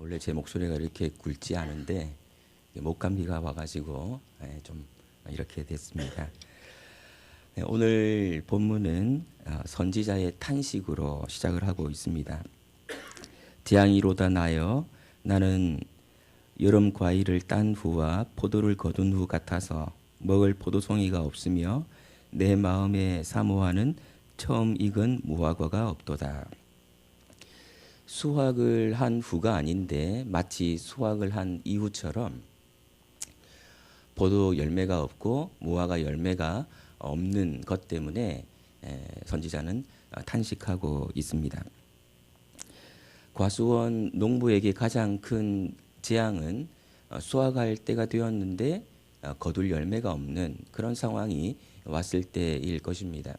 원래 제 목소리가 이렇게 굵지 않은데 목감기가 와가지고 좀 이렇게 됐습니다. 네, 오늘 본문은 선지자의 탄식으로 시작을 하고 있습니다. 재앙이로다 나여 나는 여름 과일을 딴 후와 포도를 거둔 후 같아서 먹을 포도송이가 없으며 내 마음에 사모하는 처음 익은 무화과가 없도다. 수확을 한 후가 아닌데 마치 수확을 한 이후처럼 포도 열매가 없고 무화과 열매가 없는 것 때문에 선지자는 탄식하고 있습니다. 과수원 농부에게 가장 큰 재앙은 수확할 때가 되었는데 거둘 열매가 없는 그런 상황이 왔을 때일 것입니다.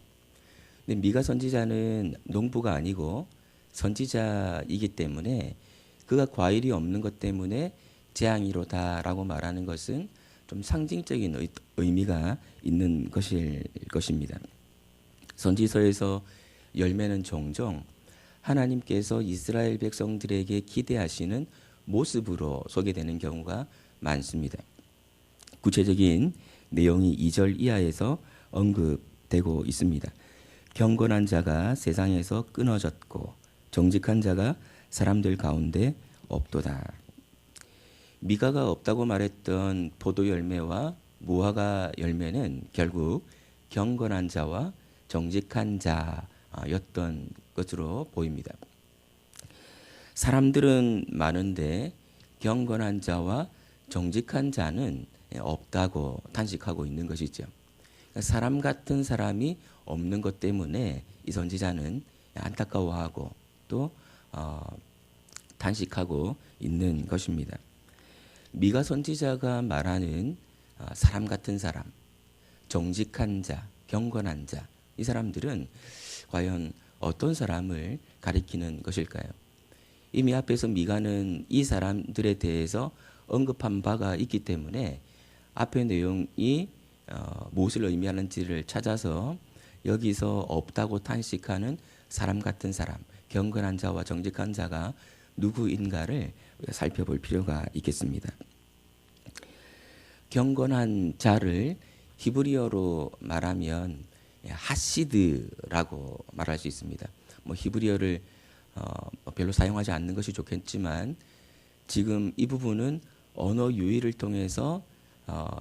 근데 미가 선지자는 농부가 아니고 선지자이기 때문에 그가 과일이 없는 것 때문에 재앙이로다라고 말하는 것은 좀 상징적인 의미가 있는 것일 것입니다. 선지서에서 열매는 종종 하나님께서 이스라엘 백성들에게 기대하시는 모습으로 소개되는 경우가 많습니다. 구체적인 내용이 2절 이하에서 언급되고 있습니다. 경건한 자가 세상에서 끊어졌고 정직한 자가 사람들 가운데 없도다. 미가가 없다고 말했던 포도 열매와 무화과 열매는 결국 경건한 자와 정직한 자였던 것으로 보입니다. 사람들은 많은데 경건한 자와 정직한 자는 없다고 탄식하고 있는 것이죠. 사람 같은 사람이 없는 것 때문에 이 선지자는 안타까워하고 또 탄식하고 있는 것입니다. 미가 선지자가 말하는 사람 같은 사람, 정직한 자, 경건한 자, 이 사람들은 과연 어떤 사람을 가리키는 것일까요? 이미 앞에서 미가는 이 사람들에 대해서 언급한 바가 있기 때문에 앞의 내용이 무엇을 의미하는지를 찾아서 여기서 없다고 탄식하는 사람 같은 사람, 경건한 자와 정직한 자가 누구인가를 살펴볼 필요가 있겠습니다. 경건한 자를 히브리어로 말하면 하시드라고 말할 수 있습니다. 히브리어를 별로 사용하지 않는 것이 좋겠지만 지금 이 부분은 언어 유희를 통해서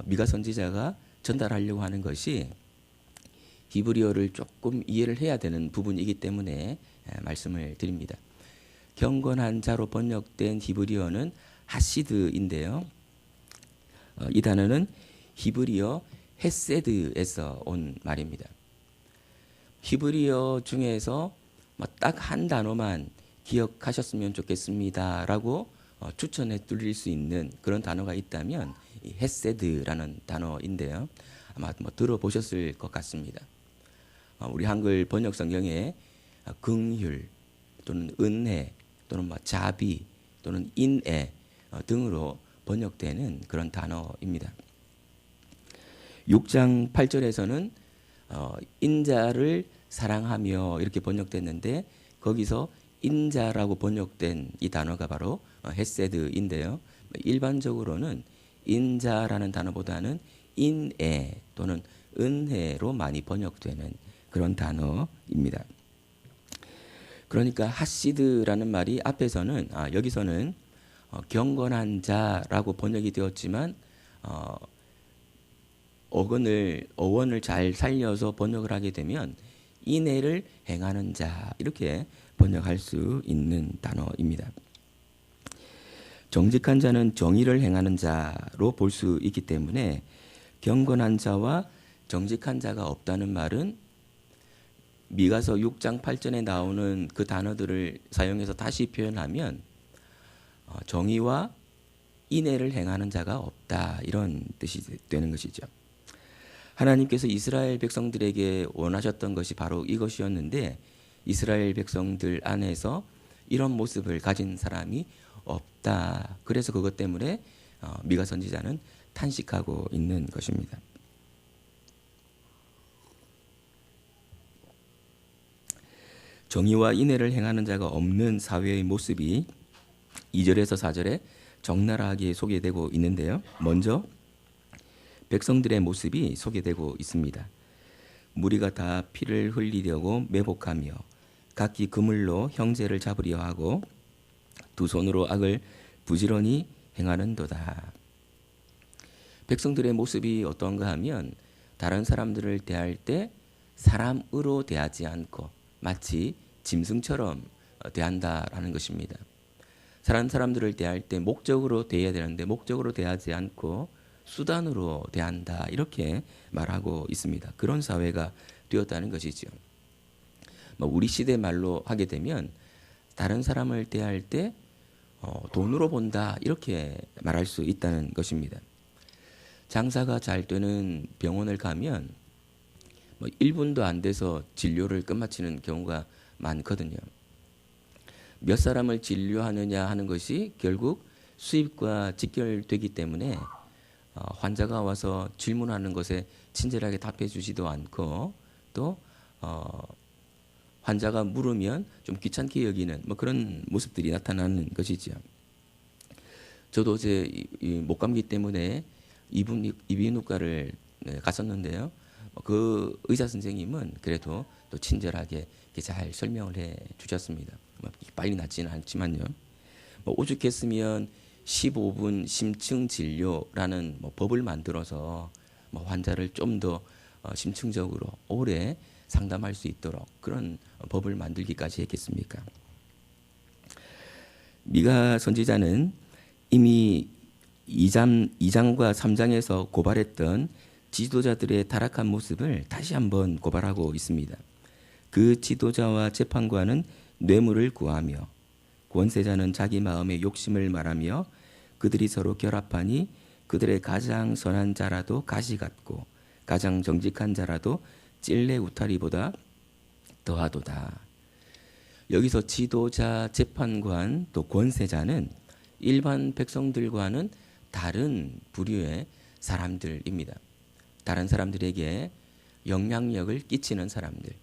미가 선지자가 전달하려고 하는 것이 히브리어를 조금 이해를 해야 되는 부분이기 때문에 말씀을 드립니다. 경건한 자로 번역된 히브리어는 하시드인데요. 이 단어는 히브리어 헤세드에서 온 말입니다. 히브리어 중에서 딱 한 단어만 기억하셨으면 좋겠습니다라고 추천해 드릴 수 있는 그런 단어가 있다면 헤세드라는 단어인데요. 아마 들어보셨을 것 같습니다. 우리 한글 번역 성경에 긍휼 또는 은혜 또는 자비 또는 인애 등으로 번역되는 그런 단어입니다. 6장 8절에서는 인자를 사랑하며 이렇게 번역됐는데 거기서 인자라고 번역된 이 단어가 바로 헤세드인데요. 일반적으로는 인자라는 단어보다는 인애 또는 은혜로 많이 번역되는 그런 단어입니다. 그러니까 하시드라는 말이 앞에서는 여기서는 경건한 자라고 번역이 되었지만 어원을 잘 살려서 번역을 하게 되면 인애를 행하는 자 이렇게 번역할 수 있는 단어입니다. 정직한 자는 정의를 행하는 자로 볼 수 있기 때문에 경건한 자와 정직한 자가 없다는 말은 미가서 6장 8절에 나오는 그 단어들을 사용해서 다시 표현하면 정의와 인애를 행하는 자가 없다 이런 뜻이 되는 것이죠. 하나님께서 이스라엘 백성들에게 원하셨던 것이 바로 이것이었는데 이스라엘 백성들 안에서 이런 모습을 가진 사람이 없다. 그래서 그것 때문에 미가 선지자는 탄식하고 있는 것입니다. 정의와 인애를 행하는 자가 없는 사회의 모습이 2절에서 4절에 적나라하게 소개되고 있는데요. 먼저 백성들의 모습이 소개되고 있습니다. 무리가 다 피를 흘리려고 매복하며 각기 그물로 형제를 잡으려 하고 두 손으로 악을 부지런히 행하는도다. 백성들의 모습이 어떤가 하면 다른 사람들을 대할 때 사람으로 대하지 않고 마치 짐승처럼 대한다라는 것입니다. 다른 사람들을 대할 때 목적으로 대해야 되는데 목적으로 대하지 않고 수단으로 대한다 이렇게 말하고 있습니다. 그런 사회가 되었다는 것이죠. 우리 시대 말로 하게 되면 다른 사람을 대할 때 돈으로 본다 이렇게 말할 수 있다는 것입니다. 장사가 잘 되는 병원을 가면 1분도 안 돼서 진료를 끝마치는 경우가 많거든요. 몇 사람을 진료하느냐 하는 것이 결국 수입과 직결되기 때문에 환자가 와서 질문하는 것에 친절하게 답해 주지도 않고 또 환자가 물으면 좀 귀찮게 여기는 그런 모습들이 나타나는 것이죠. 저도 제 목감기 때문에 이비인후과를 갔었는데요. 그 의사 선생님은 그래도 또 친절하게 잘 설명을 해 주셨습니다. 빨리 낫지는 않지만요. 오죽했으면 15분 심층 진료라는 법을 만들어서 환자를 좀 더 심층적으로 오래 상담할 수 있도록 그런 법을 만들기까지 했겠습니까? 미가 선지자는 이미 2장과 3장에서 고발했던 지도자들의 타락한 모습을 다시 한번 고발하고 있습니다. 그 지도자와 재판관은 뇌물을 구하며 권세자는 자기 마음의 욕심을 말하며 그들이 서로 결합하니 그들의 가장 선한 자라도 가시 같고 가장 정직한 자라도 찔레 우타리보다 더하도다. 여기서 지도자, 재판관, 또 권세자는 일반 백성들과는 다른 부류의 사람들입니다. 다른 사람들에게 영향력을 끼치는 사람들,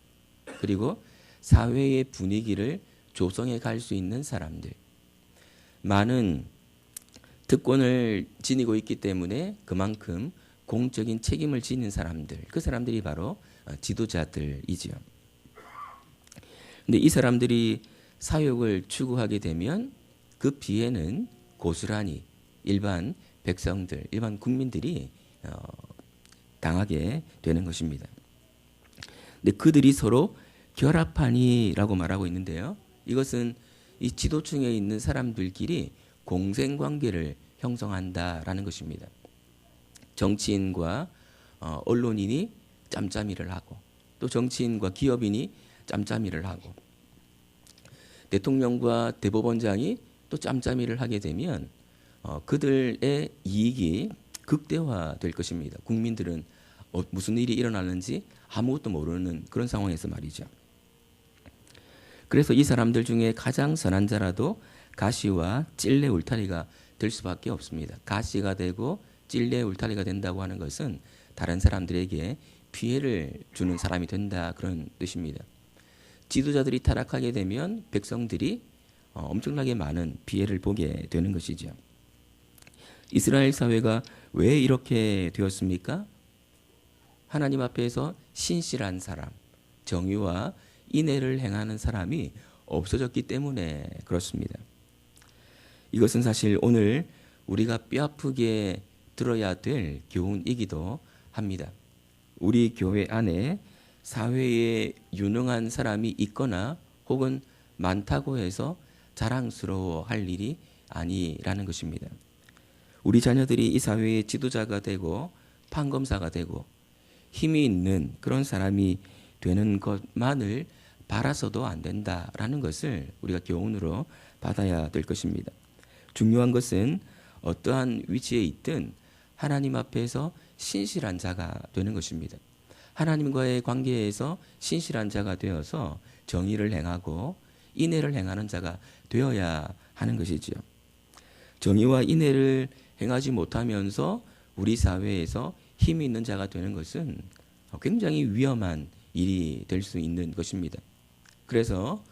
그리고 사회의 분위기를 조성해 갈 수 있는 사람들, 많은 특권을 지니고 있기 때문에 그만큼 공적인 책임을 지는 사람들, 그 사람들이 바로 지도자들이지요. 근데 이 사람들이 사욕을 추구하게 되면 그 피해는 고스란히 일반 백성들, 일반 국민들이 당하게 되는 것입니다. 근데 그들이 서로 결합하니라고 말하고 있는데요. 이것은 이 지도층에 있는 사람들끼리 공생관계를 형성한다라는 것입니다. 정치인과 언론인이 짬짬이를 하고 또 정치인과 기업인이 짬짬이를 하고 대통령과 대법원장이 또 짬짬이를 하게 되면 그들의 이익이 극대화될 것입니다. 국민들은 무슨 일이 일어나는지 아무것도 모르는 그런 상황에서 말이죠. 그래서 이 사람들 중에 가장 선한 자라도 가시와 찔레 울타리가 될 수밖에 없습니다. 가시가 되고 찔레 울타리가 된다고 하는 것은 다른 사람들에게 피해를 주는 사람이 된다 그런 뜻입니다. 지도자들이 타락하게 되면 백성들이 엄청나게 많은 피해를 보게 되는 것이죠. 이스라엘 사회가 왜 이렇게 되었습니까? 하나님 앞에서 신실한 사람, 정의와 인애를 행하는 사람이 없어졌기 때문에 그렇습니다. 이것은 사실 오늘 우리가 뼈아프게 들어야 될 교훈이기도 합니다. 우리 교회 안에 사회에 유능한 사람이 있거나 혹은 많다고 해서 자랑스러워할 일이 아니라는 것입니다. 우리 자녀들이 이 사회의 지도자가 되고 판검사가 되고 힘이 있는 그런 사람이 되는 것만을 바라서도 안 된다라는 것을 우리가 교훈으로 받아야 될 것입니다. 중요한 것은 어떠한 위치에 있든 하나님 앞에서 신실한 자가 되는 것입니다. 하나님과의 관계에서 신실한 자가 되어서 정의를 행하고 인애를 행하는 자가 되어야 하는 것이지요. 정의와 인애를 행하지 못하면서 우리 사회에서 힘이 있는 자가 되는 것은 굉장히 위험한 일이 될 수 있는 것입니다. 그래서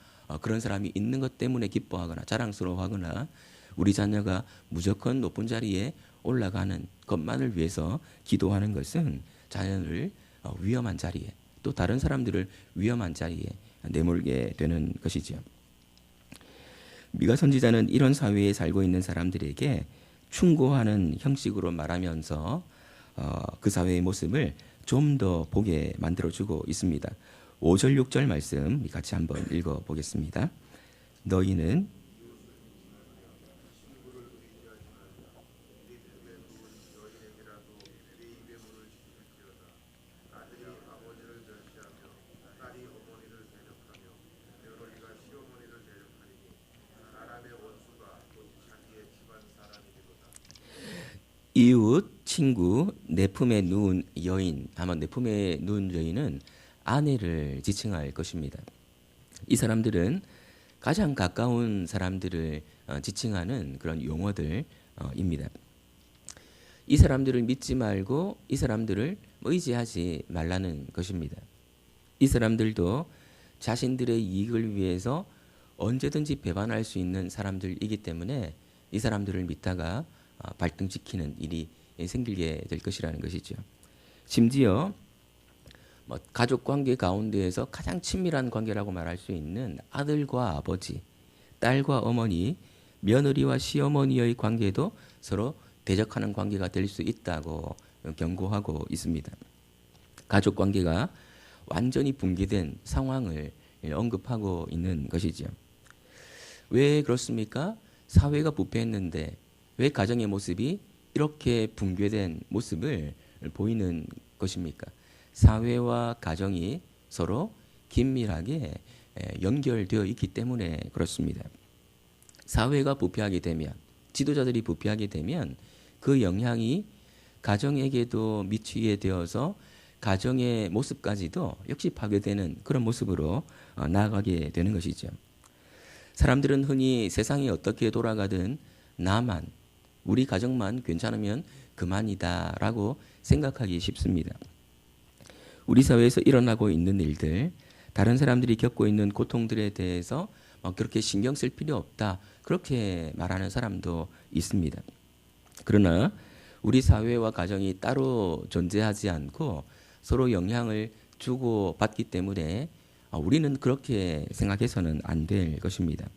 그런 사람이 있는 것 때문에 기뻐하거나 자랑스러워하거나 우리 자녀가 무조건 높은 자리에 올라가는 것만을 위해서 기도하는 것은 자녀를 위험한 자리에 또 다른 사람들을 위험한 자리에 내몰게 되는 것이죠. 미가 선지자는 이런 사회에 살고 있는 사람들에게 충고하는 형식으로 말하면서 그 사회의 모습을 좀 더 보게 만들어주고 있습니다. 5절 6절 말씀 같이 한번 읽어보겠습니다. 너희는 이웃, 친구, 내 품에 누운 여인, 아마 내 품에 누운 여인은 아내를 지칭할 것입니다. 이 사람들은 가장 가까운 사람들을 지칭하는 그런 용어들입니다. 이 사람들을 믿지 말고 이 사람들을 의지하지 말라는 것입니다. 이 사람들도 자신들의 이익을 위해서 언제든지 배반할 수 있는 사람들이기 때문에 이 사람들을 믿다가 발등지키는 일이 생기게 될 것이라는 것이죠. 심지어 가족 관계 가운데에서 가장 친밀한 관계라고 말할 수 있는 아들과 아버지, 딸과 어머니, 며느리와 시어머니의 관계도 서로 대적하는 관계가 될 수 있다고 경고하고 있습니다. 가족 관계가 완전히 붕괴된 상황을 언급하고 있는 것이죠. 왜 그렇습니까? 사회가 부패했는데 왜 가정의 모습이 이렇게 붕괴된 모습을 보이는 것입니까? 사회와 가정이 서로 긴밀하게 연결되어 있기 때문에 그렇습니다. 사회가 부패하게 되면, 지도자들이 부패하게 되면 그 영향이 가정에게도 미치게 되어서 가정의 모습까지도 역시 파괴되는 그런 모습으로 나아가게 되는 것이죠. 사람들은 흔히 세상이 어떻게 돌아가든 나만, 우리 가정만 괜찮으면 그만이다라고 생각하기 쉽습니다. 우리 사회에서 일어나고 있는 일들, 다른 사람들이 겪고 있는 고통들에 대해서 그렇게 신경 쓸 필요 없다, 그렇게 말하는 사람도 있습니다. 그러나 우리 사회와 가정이 따로 존재하지 않고 서로 영향을 주고받기 때문에 우리는 그렇게 생각해서는 안 될 것입니다.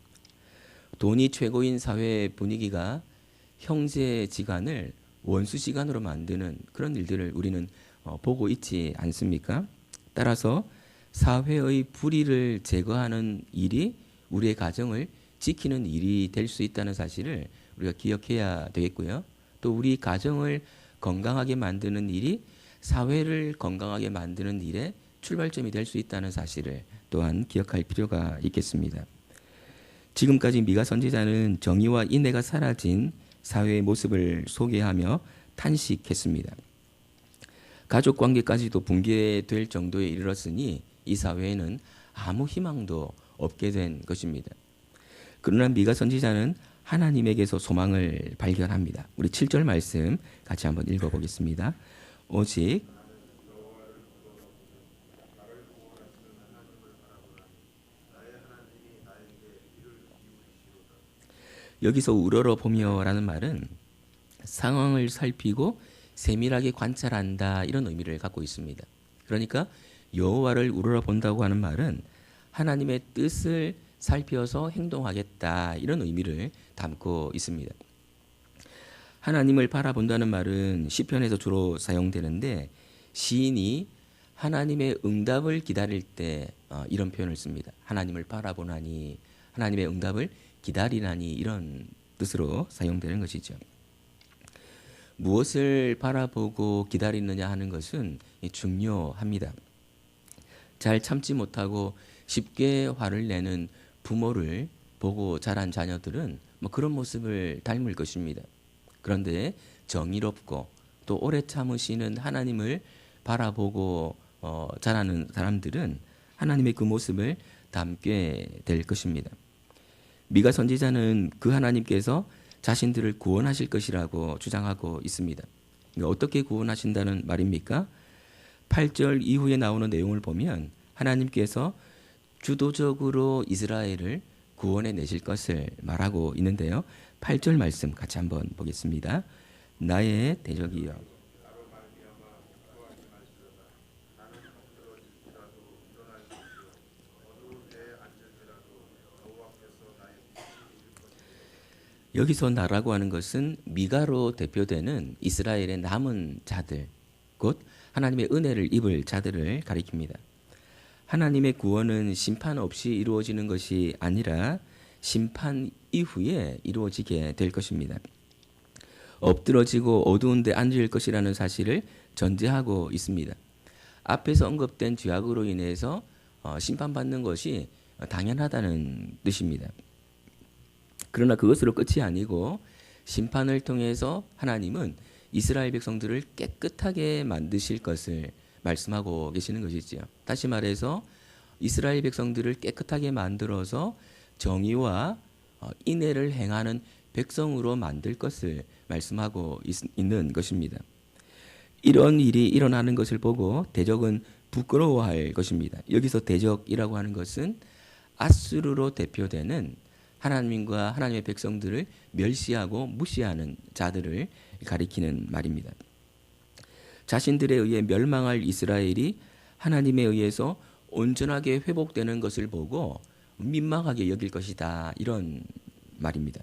돈이 최고인 사회 분위기가 형제지간을 원수지간으로 만드는 그런 일들을 우리는 보고 있지 않습니까? 따라서 사회의 불의를 제거하는 일이 우리의 가정을 지키는 일이 될 수 있다는 사실을 우리가 기억해야 되겠고요. 또 우리 가정을 건강하게 만드는 일이 사회를 건강하게 만드는 일의 출발점이 될 수 있다는 사실을 또한 기억할 필요가 있겠습니다. 지금까지 미가 선지자는 정의와 인애가 사라진 사회의 모습을 소개하며 탄식했습니다. 가족 관계까지도 붕괴될 정도에 이르렀으니 이 사회에는 아무 희망도 없게 된 것입니다. 그러나 미가 선지자는 하나님에게서 소망을 발견합니다. 우리 7절 말씀 같이 한번 읽어보겠습니다. 오직 여기서 우러러 보며라는 말은 상황을 살피고 세밀하게 관찰한다, 이런 의미를 갖고 있습니다. 그러니까 여호와를 우러러 본다고 하는 말은 하나님의 뜻을 살펴서 행동하겠다, 이런 의미를 담고 있습니다. 하나님을 바라본다는 말은 시편에서 주로 사용되는데 시인이 하나님의 응답을 기다릴 때 이런 표현을 씁니다. 하나님을 바라보나니, 하나님의 응답을 기다리나니, 이런 뜻으로 사용되는 것이죠. 무엇을 바라보고 기다리느냐 하는 것은 중요합니다. 잘 참지 못하고 쉽게 화를 내는 부모를 보고 자란 자녀들은 그런 모습을 닮을 것입니다. 그런데 정의롭고 또 오래 참으시는 하나님을 바라보고 자라는 사람들은 하나님의 그 모습을 담게 될 것입니다. 미가 선지자는 그 하나님께서 자신들을 구원하실 것이라고 주장하고 있습니다. 어떻게 구원하신다는 말입니까? 8절 이후에 나오는 내용을 보면 하나님께서 주도적으로 이스라엘을 구원해 내실 것을 말하고 있는데요. 8절 말씀 같이 한번 보겠습니다. 나의 대적이여. 여기서 나라고 하는 것은 미가로 대표되는 이스라엘의 남은 자들, 곧 하나님의 은혜를 입을 자들을 가리킵니다. 하나님의 구원은 심판 없이 이루어지는 것이 아니라 심판 이후에 이루어지게 될 것입니다. 엎드러지고 어두운 데 앉을 것이라는 사실을 전제하고 있습니다. 앞에서 언급된 죄악으로 인해서 심판받는 것이 당연하다는 뜻입니다. 그러나 그것으로 끝이 아니고 심판을 통해서 하나님은 이스라엘 백성들을 깨끗하게 만드실 것을 말씀하고 계시는 것이지요. 다시 말해서 이스라엘 백성들을 깨끗하게 만들어서 정의와 인애를 행하는 백성으로 만들 것을 말씀하고 있는 것입니다. 이런 일이 일어나는 것을 보고 대적은 부끄러워할 것입니다. 여기서 대적이라고 하는 것은 아수르로 대표되는 하나님과 하나님의 백성들을 멸시하고 무시하는 자들을 가리키는 말입니다. 자신들에 의해 멸망할 이스라엘이 하나님에 의해서 온전하게 회복되는 것을 보고 민망하게 여길 것이다. 이런 말입니다.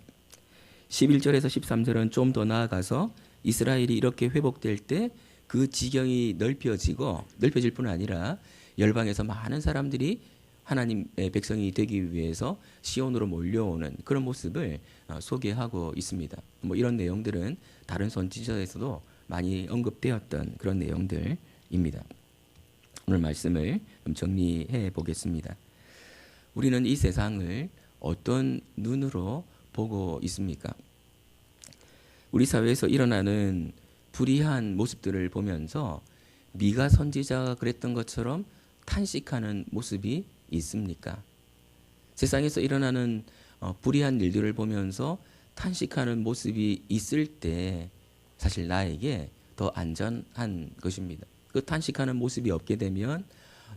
11절에서 13절은 좀 더 나아가서 이스라엘이 이렇게 회복될 때 그 지경이 넓혀질 뿐 아니라 열방에서 많은 사람들이 하나님의 백성이 되기 위해서 시온으로 몰려오는 그런 모습을 소개하고 있습니다. 이런 내용들은 다른 선지자에서도 많이 언급되었던 그런 내용들입니다. 오늘 말씀을 좀 정리해 보겠습니다. 우리는 이 세상을 어떤 눈으로 보고 있습니까? 우리 사회에서 일어나는 불의한 모습들을 보면서 미가 선지자가 그랬던 것처럼 탄식하는 모습이 있습니까? 세상에서 일어나는 불의한 일들을 보면서 탄식하는 모습이 있을 때 사실 나에게 더 안전한 것입니다. 그 탄식하는 모습이 없게 되면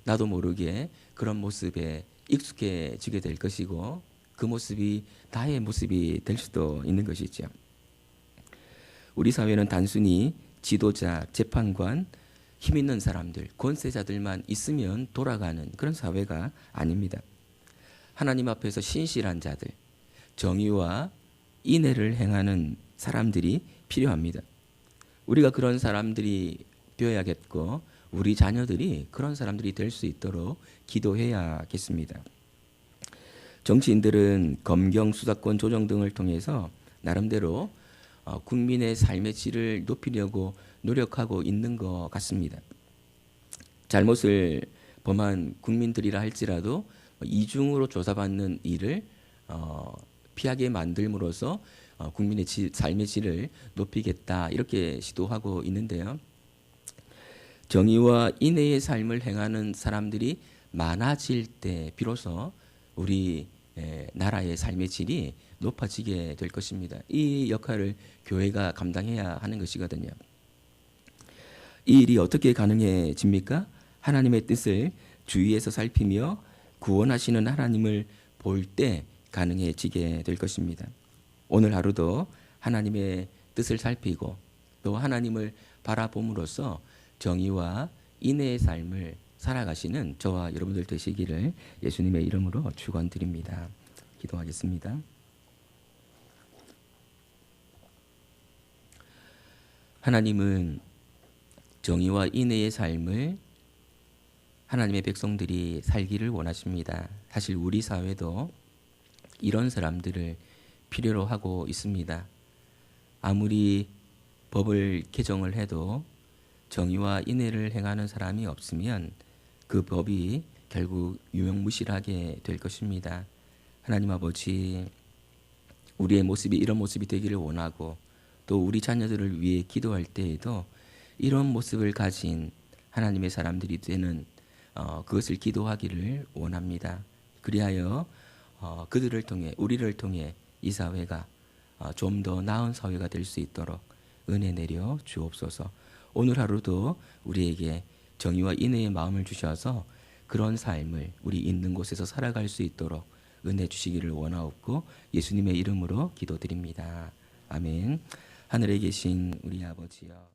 나도 모르게 그런 모습에 익숙해지게 될 것이고 그 모습이 나의 모습이 될 수도 있는 것이죠. 우리 사회는 단순히 지도자, 재판관, 힘 있는 사람들, 권세자들만 있으면 돌아가는 그런 사회가 아닙니다. 하나님 앞에서 신실한 자들, 정의와 인애를 행하는 사람들이 필요합니다. 우리가 그런 사람들이 되어야겠고 우리 자녀들이 그런 사람들이 될 수 있도록 기도해야겠습니다. 정치인들은 검경, 수사권 조정 등을 통해서 나름대로 국민의 삶의 질을 높이려고 노력하고 있는 것 같습니다. 잘못을 범한 국민들이라 할지라도 이중으로 조사받는 일을 피하게 만들므로써 국민의 삶의 질을 높이겠다 이렇게 시도하고 있는데요. 정의와 인애의 삶을 행하는 사람들이 많아질 때 비로소 우리 나라의 삶의 질이 높아지게 될 것입니다. 이 역할을 교회가 감당해야 하는 것이거든요. 이 일이 어떻게 가능해집니까? 하나님의 뜻을 주위에서 살피며 구원하시는 하나님을 볼 때 가능해지게 될 것입니다. 오늘 하루도 하나님의 뜻을 살피고 또 하나님을 바라봄으로써 정의와 인애의 삶을 살아가시는 저와 여러분들 되시기를 예수님의 이름으로 축원드립니다. 기도하겠습니다. 하나님은 정의와 인애의 삶을 하나님의 백성들이 살기를 원하십니다. 사실 우리 사회도 이런 사람들을 필요로 하고 있습니다. 아무리 법을 개정을 해도 정의와 인애를 행하는 사람이 없으면 그 법이 결국 유명무실하게 될 것입니다. 하나님 아버지, 우리의 모습이 이런 모습이 되기를 원하고 또 우리 자녀들을 위해 기도할 때에도 이런 모습을 가진 하나님의 사람들이 되는 그것을 기도하기를 원합니다. 그리하여 그들을 통해 우리를 통해 이 사회가 좀 더 나은 사회가 될 수 있도록 은혜 내려 주옵소서. 오늘 하루도 우리에게 정의와 인애의 마음을 주셔서 그런 삶을 우리 있는 곳에서 살아갈 수 있도록 은혜 주시기를 원하옵고 예수님의 이름으로 기도드립니다. 아멘. 하늘에 계신 우리 아버지여